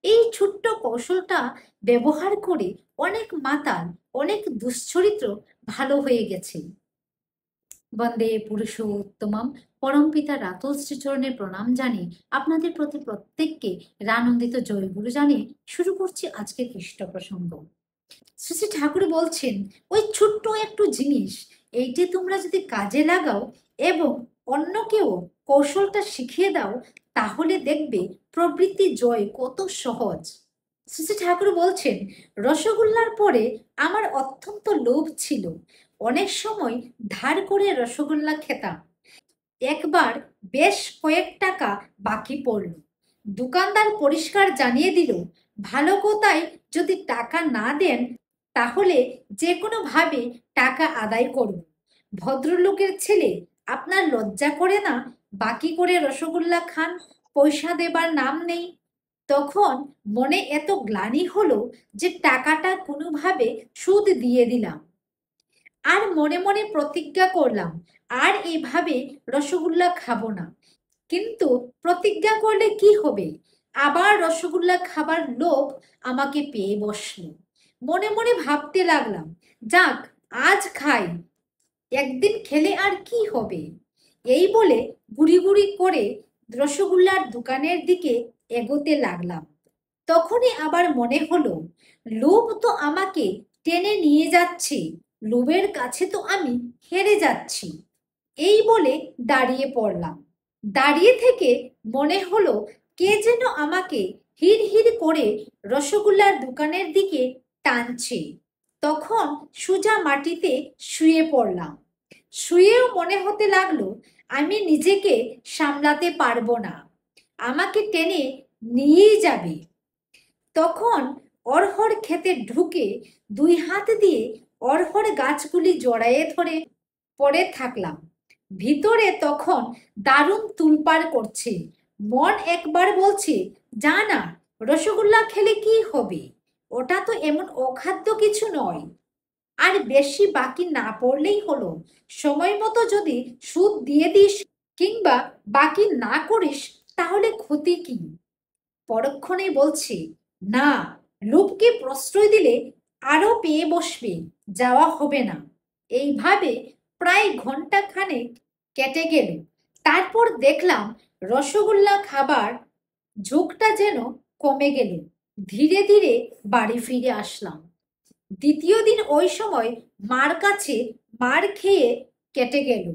এই ছোট্ট কৌশলটা ব্যবহার করে অনেক মাতাল, অনেক দুশ্চরিত্র ভালো হয়ে গেছে। বন্দে পুরুষোত্তমম। পরমপিতা রাতুল শ্রীচরণে প্রণাম জানিয়ে আপনাদের প্রতি প্রত্যেককে রানন্দিত জয়গুরু জানিয়ে শুরু করছি আজকের কৃষ্ণ প্রসঙ্গ। শ্রী শ্রী ঠাকুর বলছেন, ওই ছোট্ট একটু জিনিস এইটি তোমরা যদি কাজে লাগাও এবং অন্যকেও কৌশলটা শিখিয়ে দাও, তাহলে দেখবে প্রবৃত্তি জয় কত সহজ। শ্রী শ্রী ঠাকুর বলছেন, রসগোল্লার পরে আমার অত্যন্ত লোভ ছিল। অনেক সময় ধার করে রসগোল্লা খেতাম। একবার বেশ কয়েক টাকা বাকি পড়ল। দোকানদার পরিষ্কার জানিয়ে দিল, ভালো কথায় যদি টাকা না দেন তাহলে যে কোনো ভাবে টাকা আদায় করব। ভদ্রলোকের ছেলে, আপনার লজ্জা করে না? বাকি করে রসগোল্লা খান, পয়সা দেবার নাম নেই। তখন মনে এত গ্লানি হলো যে টাকাটা কোনোভাবে সুদ দিয়ে দিলাম। আর মনে মনে প্রতিজ্ঞা করলাম, আর এভাবে রসগোল্লা খাবো না। কিন্তু প্রতিজ্ঞা করলে কি হবে? আবার রসগোল্লা খাবার লোভ আমাকে পেয়ে বসলো। মনে মনে ভাবতে লাগলাম, যাক আজ খাই, একদিন খেলে আর কি হবে। এই বলে গুড়ি গুড়ি করে রসগোল্লার দোকানের দিকে এগোতে লাগলাম। তখনই আবার মনে হলো, লোভ তো আমাকে টেনে নিয়ে যাচ্ছে, লোভের কাছে তো আমি হেরে যাচ্ছি। এই বলে দাঁড়িয়ে পড়লাম। দাঁড়িয়ে থেকে মনে হলো কে যেন আমাকে হিড় হিড় করে রসগোল্লার দোকানের দিকে টানছে। তখন সোজা মাটিতে শুয়ে পড়লাম। শুয়েও মনে হতে লাগলো আমি নিজেকে সামলাতে পারবো না, আমাকে টেনে নিয়েই যাবে। তখন অড়হর ক্ষেতে ঢুকে দুই হাত দিয়ে অড়হর গাছগুলি জড়ায়ে ধরে পড়ে থাকলাম। ভিতরে তখন দারুণ তুলপাড় করছে। মন একবার বলছে, যা না, রসগোল্লা খেলে কি হবে, ওটা তো এমন অখাদ্য কিছু নয়। আর বেশি বাকি না পড়লেই হলো, সময় মতো যদি সুদ দিয়ে দিস কিংবা বাকি না করিস তাহলে ক্ষতি কি? পরক্ষণেই বলছে, না, লোভকে প্রশ্রয় দিলে আরো পেয়ে বসবে, যাওয়া হবে না। এইভাবে প্রায় ঘন্টা খানেক কেটে গেল। তারপর দেখলাম রসগোল্লা খাবার ঝোঁকটা যেন কমে গেল। ধীরে ধীরে বাড়ি ফিরে আসলাম। দ্বিতীয় দিন ওই সময় মার কাছে মার খেয়ে কেটে গেল।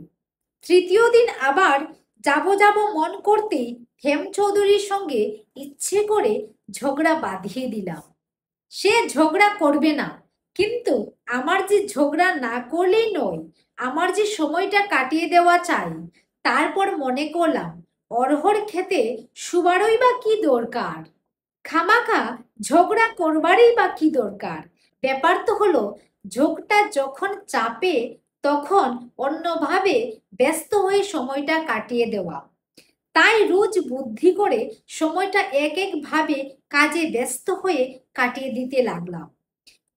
তৃতীয় দিন আবার যাব মন করতেই হেমচৌধুরীর সঙ্গে ইচ্ছে করে ঝগড়া বাঁধিয়ে দিলাম। সে ঝগড়া করবে না, কিন্তু আমার যে ঝগড়া না করলেই নয়, আমার যে সময়টা কাটিয়ে দেওয়া চাই। তারপর মনে করলাম, অড়হর খেতে শুবারই বা কি দরকার, খামাখা ঝগড়া করবারই বা কি দরকার। ব্যাপার তো হলো, ঝোঁকটা যখন চাপে তখন অন্যভাবে ব্যস্ত হয়ে সময়টা কাটিয়ে দেওয়া। তাই রোজ বুদ্ধি করে সময়টা এক এক ভাবে কাজে ব্যস্ত হয়ে কাটিয়ে দিতে লাগলাম।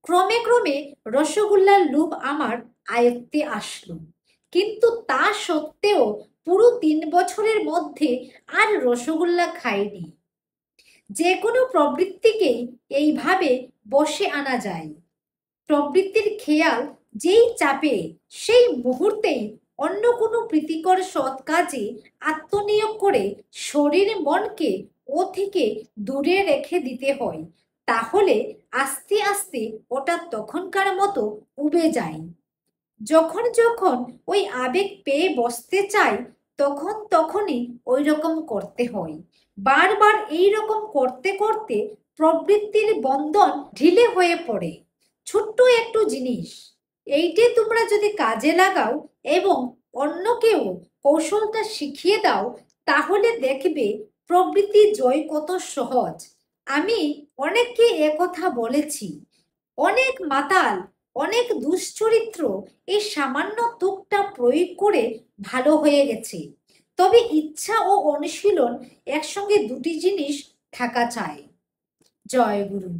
ক্রমে ক্রমে রসগোল্লার লোভ আমার আয়ত্তে আসলো। কিন্তু তা সত্ত্বেও পুরো 3 বছরের মধ্যে আর রসগোল্লা খাইনি। যে কোনো প্রবৃত্তিকেই এইভাবে বশে আনা যায়। প্রবৃত্তির খেয়াল যেই চাপে, সেই মুহূর্তেই অন্য কোনো প্রীতিকর সৎ কাজে আত্মনিয়োগ করে শরীর মনকে ও থেকে দূরে রেখে দিতে হয়। তাহলে আস্তে আস্তে ওটা তখনকার মতো উবে যায়। যখন যখন ওই আবেগ পেয়ে বসতে চাই, তখন তখনই ওই রকম করতে হয়। বারবার এই রকম করতে করতে প্রবৃত্তির বন্ধন ঢিলে হয়ে পড়ে। ছোট্ট একটু জিনিস এইটি তোমরা যদি কাজে লাগাও এবং অন্যকেও কৌশলটা শিখিয়ে দাও, তাহলে দেখবে প্রবৃত্তি জয় কত সহজ। আমি অনেককে একথা বলেছি। অনেক মাতাল, অনেক দুশ্চরিত্র এই সামান্য তুকটা প্রয়োগ করে ভালো হয়ে গেছে। তবে ইচ্ছা ও অনুশীলন একসঙ্গে দুটি জিনিস থাকা চাই। জয় গুরু।